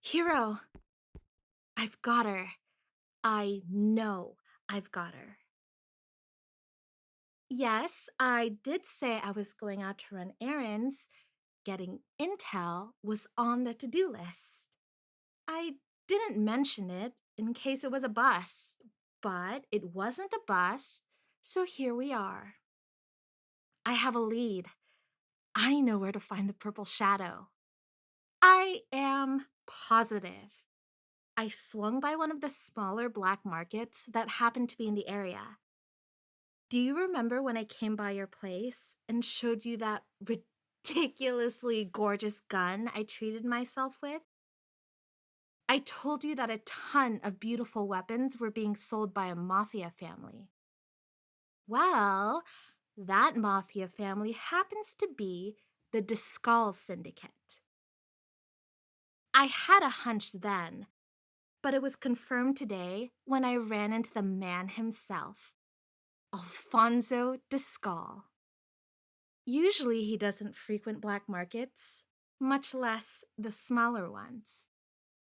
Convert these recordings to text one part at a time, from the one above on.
Hero, I've got her. I know I've got her. Yes, I did say I was going out to run errands. Getting intel was on the to-do list. I didn't mention it in case it was a bust, but it wasn't a bust, so here we are. I have a lead. I know where to find the purple shadow. I am positive. I swung by one of the smaller black markets that happened to be in the area. Do you remember when I came by your place and showed you that ridiculously gorgeous gun I treated myself with? I told you that a ton of beautiful weapons were being sold by a mafia family. Well, that mafia family happens to be the Discal Syndicate. I had a hunch then, but it was confirmed today when I ran into the man himself, Alfonso Discal. Usually he doesn't frequent black markets, much less the smaller ones.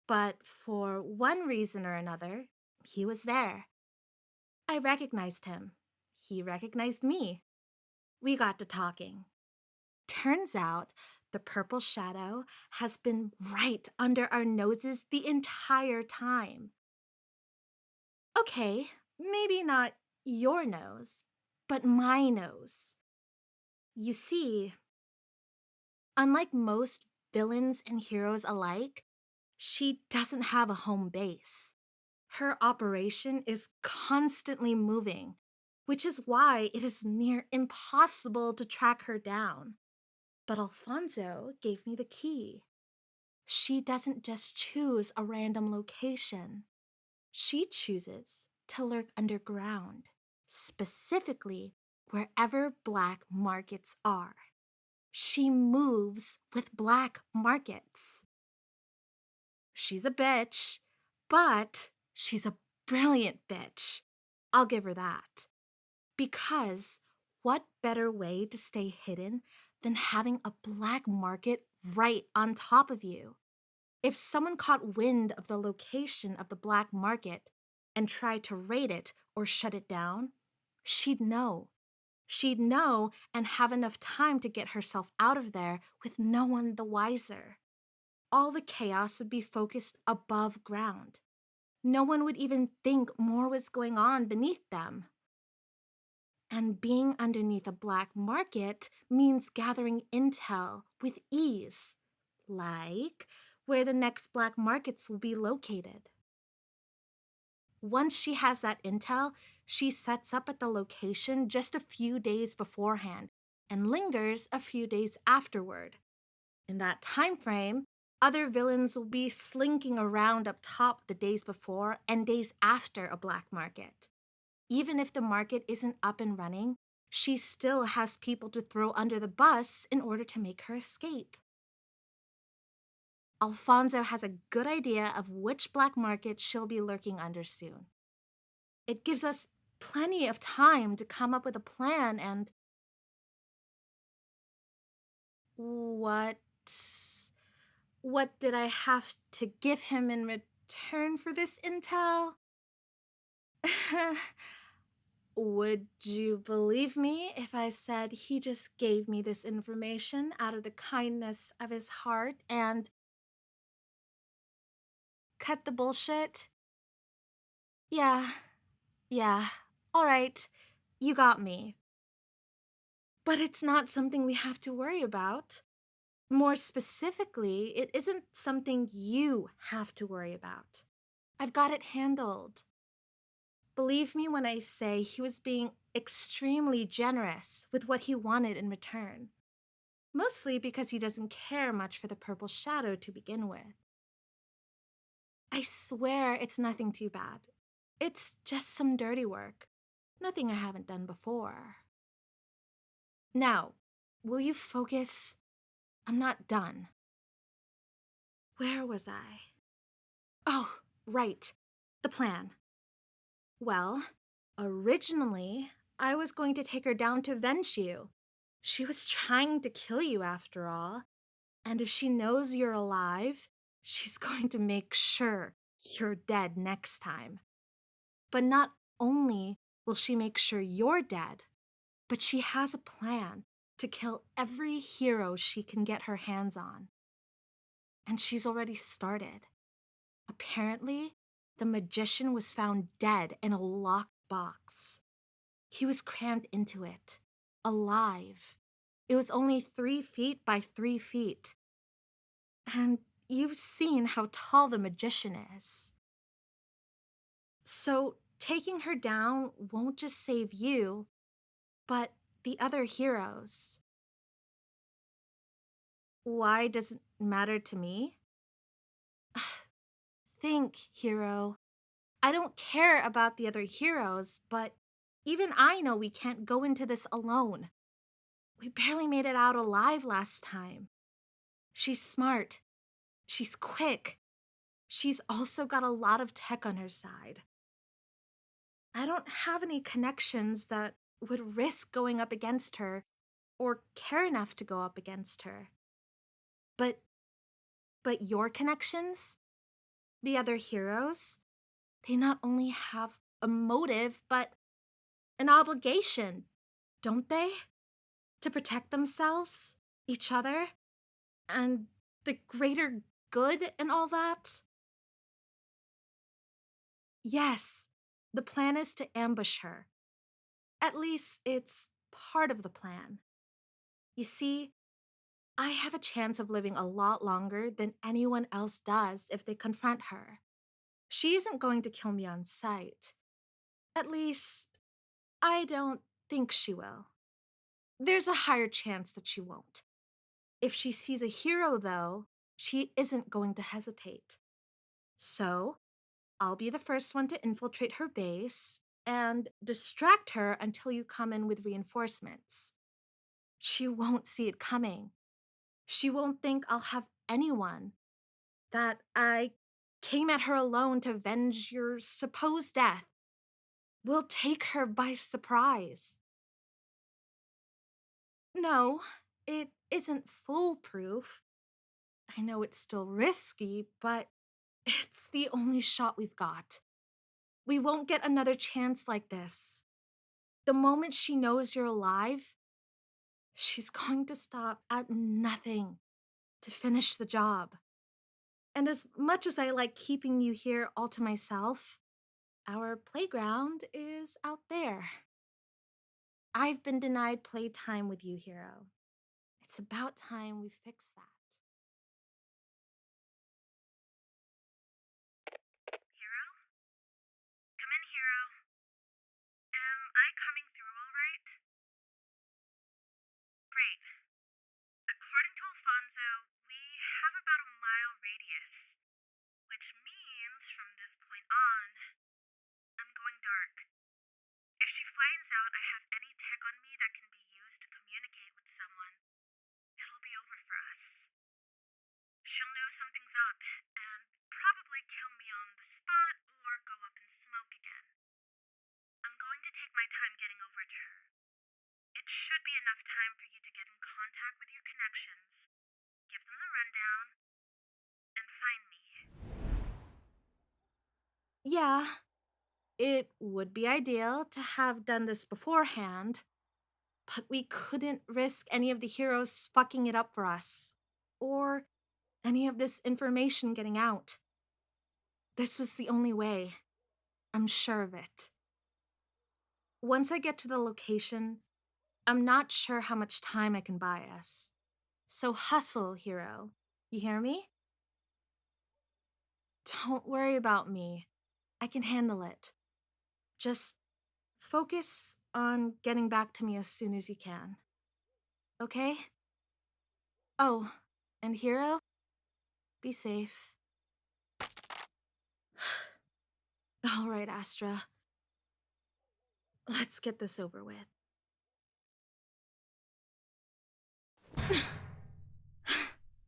But for one reason or another, he was there. I recognized him. He recognized me. We got to talking. Turns out the purple shadow has been right under our noses the entire time. Okay, maybe not your nose, but my nose. You see, unlike most villains and heroes alike, she doesn't have a home base. Her operation is constantly moving, which is why it is near impossible to track her down. But Alfonso gave me the key. She doesn't just choose a random location. She chooses to lurk underground, specifically wherever black markets are. She moves with black markets. She's a bitch, but she's a brilliant bitch. I'll give her that. Because what better way to stay hidden than having a black market right on top of you? If someone caught wind of the location of the black market and tried to raid it or shut it down, she'd know. She'd know and have enough time to get herself out of there with no one the wiser. All the chaos would be focused above ground. No one would even think more was going on beneath them. And being underneath a black market means gathering intel with ease, like where the next black markets will be located. Once she has that intel, she sets up at the location just a few days beforehand and lingers a few days afterward. In that time frame, other villains will be slinking around up top the days before and days after a black market. Even if the market isn't up and running, she still has people to throw under the bus in order to make her escape. Alfonso has a good idea of which black market she'll be lurking under soon. It gives us plenty of time to come up with a plan and... What did I have to give him in return for this intel? Would you believe me if I said he just gave me this information out of the kindness of his heart and cut the bullshit? Yeah, all right, you got me. But it's not something we have to worry about. More specifically, it isn't something you have to worry about. I've got it handled. Believe me when I say he was being extremely generous with what he wanted in return. Mostly because he doesn't care much for the purple shadow to begin with. I swear it's nothing too bad. It's just some dirty work. Nothing I haven't done before. Now, will you focus? I'm not done. Where was I? Oh, right. The plan. Well, originally, I was going to take her down to avenge you. She was trying to kill you after all. And if she knows you're alive, She's going to make sure you're dead next time. But not only will she make sure you're dead, but she has a plan to kill every hero she can get her hands on. And she's already started. Apparently, the magician was found dead in a locked box. He was crammed into it, alive. It was only 3 feet by 3 feet. And you've seen how tall the magician is. So taking her down won't just save you, but the other heroes. Why does it matter to me? Think, hero. I don't care about the other heroes, but even I know we can't go into this alone. We barely made it out alive last time. She's smart. She's quick. She's also got a lot of tech on her side. I don't have any connections that would risk going up against her or care enough to go up against her. But your connections, the other heroes, they not only have a motive, but an obligation, don't they? To protect themselves, each other, and the greater good and all that? Yes, the plan is to ambush her. At least it's part of the plan. You see, I have a chance of living a lot longer than anyone else does if they confront her. She isn't going to kill me on sight. At least, I don't think she will. There's a higher chance that she won't. If she sees a hero, though, she isn't going to hesitate. So, I'll be the first one to infiltrate her base and distract her until you come in with reinforcements. She won't see it coming. She won't think I'll have anyone, that I came at her alone to avenge your supposed death. We'll take her by surprise. No, it isn't foolproof. I know it's still risky, but it's the only shot we've got. We won't get another chance like this. The moment she knows you're alive, she's going to stop at nothing to finish the job. And as much as I like keeping you here all to myself, our playground is out there. I've been denied playtime with you, hero. It's about time we fix that. Hero? Come in, hero. Am I coming through all right? Great. According to Alfonso, we have about a mile radius, which means from this point on, I'm going dark. If she finds out I have any tech on me that can be used to communicate with someone, it'll be over for us. She'll know something's up and probably kill me on the spot or go up in smoke again. I'm going to take my time getting over to her. It should be enough time for you to get in contact with your connections, give them the rundown, and find me. Yeah, it would be ideal to have done this beforehand, but we couldn't risk any of the heroes fucking it up for us, or any of this information getting out. This was the only way. I'm sure of it. Once I get to the location, I'm not sure how much time I can buy us. So hustle, hero. You hear me? Don't worry about me. I can handle it. Just focus on getting back to me as soon as you can. Okay? Oh, and hero, be safe. All right, Astra. Let's get this over with.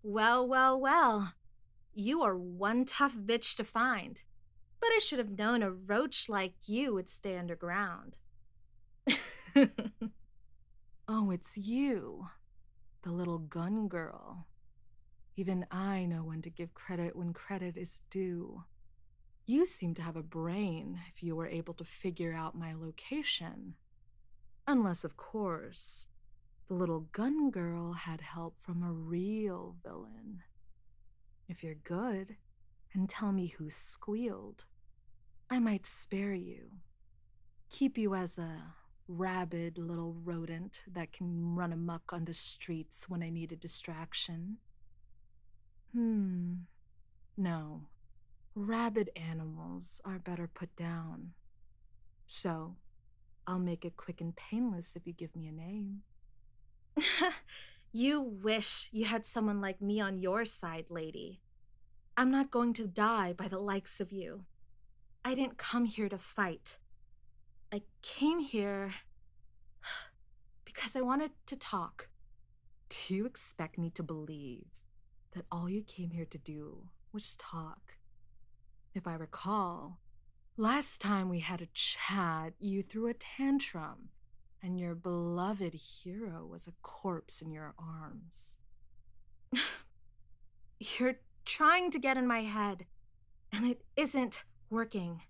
Well, well, well. You are one tough bitch to find. But I should have known a roach like you would stay underground. Oh, it's you, the little gun girl. Even I know when to give credit when credit is due. You seem to have a brain if you were able to figure out my location. Unless, of course, the little gun girl had help from a real villain. If you're good, and tell me who squealed, I might spare you. Keep you as a rabid little rodent that can run amok on the streets when I need a distraction. No. Rabid animals are better put down. So, I'll make it quick and painless if you give me a name. You wish you had someone like me on your side, lady. I'm not going to die by the likes of you. I didn't come here to fight. I came here because I wanted to talk. Do you expect me to believe that all you came here to do was talk? If I recall, last time we had a chat, you threw a tantrum, and your beloved hero was a corpse in your arms. You're trying to get in my head, and it isn't working.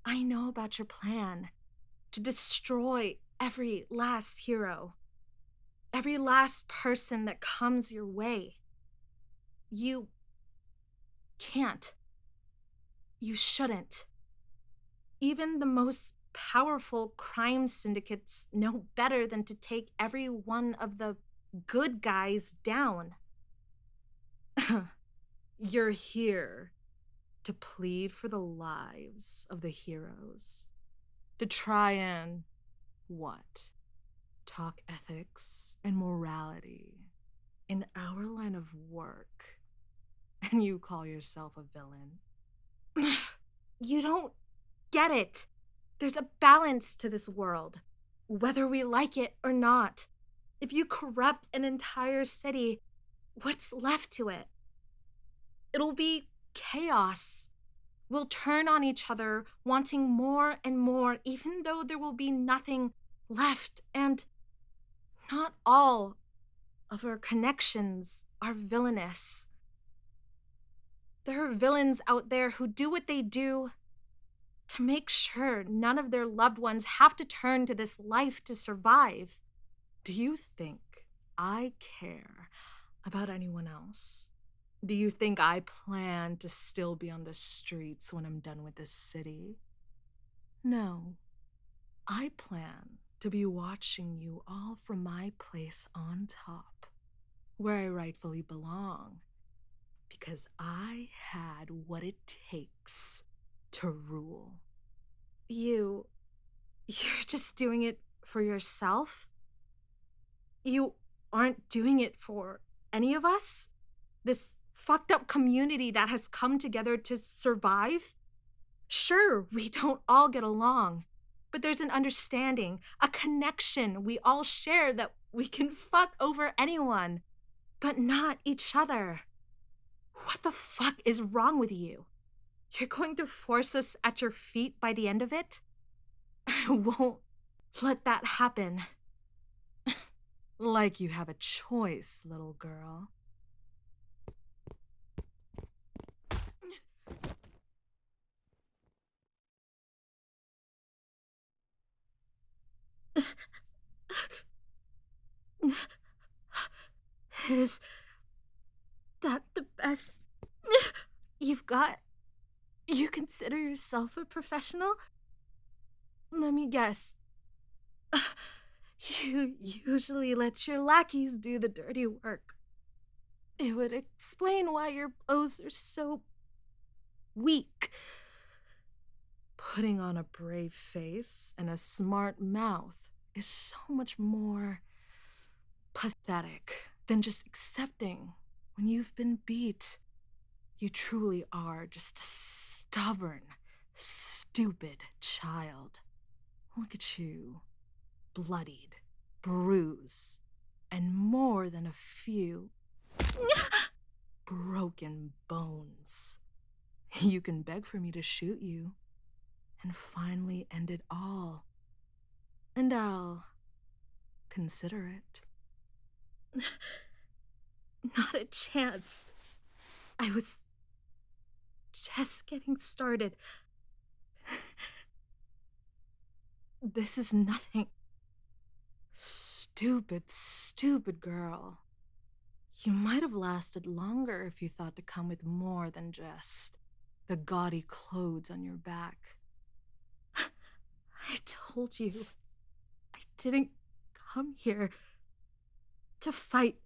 I know about your plan to destroy every last hero, every last person that comes your way. You can't. You shouldn't. Even the most powerful crime syndicates know better than to take every one of the good guys down. You're here to plead for the lives of the heroes. To try and, what? Talk ethics and morality in our line of work. And you call yourself a villain? You don't get it. There's a balance to this world, whether we like it or not. If you corrupt an entire city, what's left to it? It'll be chaos. We'll turn on each other, wanting more and more, even though there will be nothing left. And not all of our connections are villainous. There are villains out there who do what they do to make sure none of their loved ones have to turn to this life to survive. Do you think I care about anyone else? Do you think I plan to still be on the streets when I'm done with this city? No. I plan to be watching you all from my place on top, where I rightfully belong, because I had what it takes to rule. You're just doing it for yourself? You aren't doing it for any of us? This fucked up community that has come together to survive? Sure, we don't all get along, but there's an understanding, a connection we all share that we can fuck over anyone, but not each other. What the fuck is wrong with you? You're going to force us at your feet by the end of it? I won't let that happen. Like you have a choice, little girl. Is that the best you've got? You consider yourself a professional? Let me guess. You usually let your lackeys do the dirty work. It would explain why your blows are so weak. Putting on a brave face and a smart mouth is so much more pathetic than just accepting when you've been beat. You truly are just a stubborn, stupid child. Look at you, bloodied, bruised, and more than a few broken bones. You can beg for me to shoot you and finally end it all. And I'll consider it. Not a chance. I was just getting started. This is nothing. Stupid, stupid girl. You might have lasted longer if you thought to come with more than just the gaudy clothes on your back. I told you, I didn't come here to fight.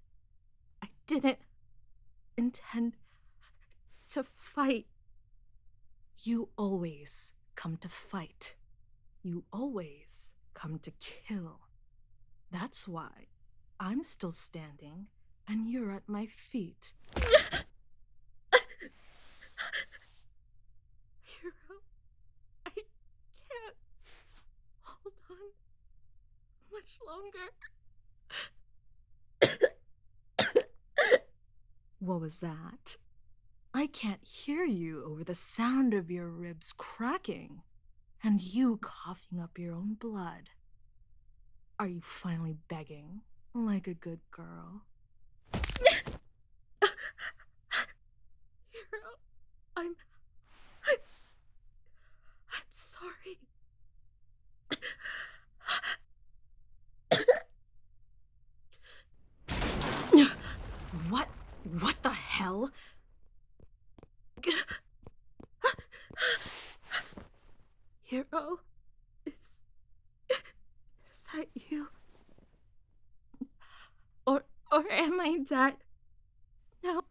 I didn't intend to fight. You always come to fight. You always come to kill. That's why I'm still standing and you're at my feet. Hero, I can't hold on much longer. What was that? I can't hear you over the sound of your ribs cracking and you coughing up your own blood. Are you finally begging like a good girl? Hero, I'm sorry. What the hell? Hero, is that you? Or am I dead? No,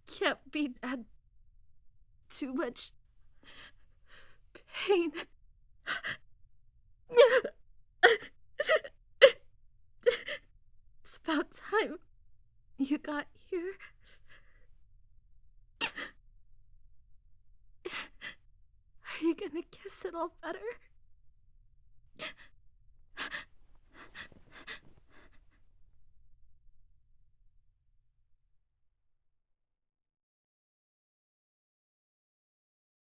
can't be dead. Too much pain. It's about time you got here. Are you gonna kiss it all better?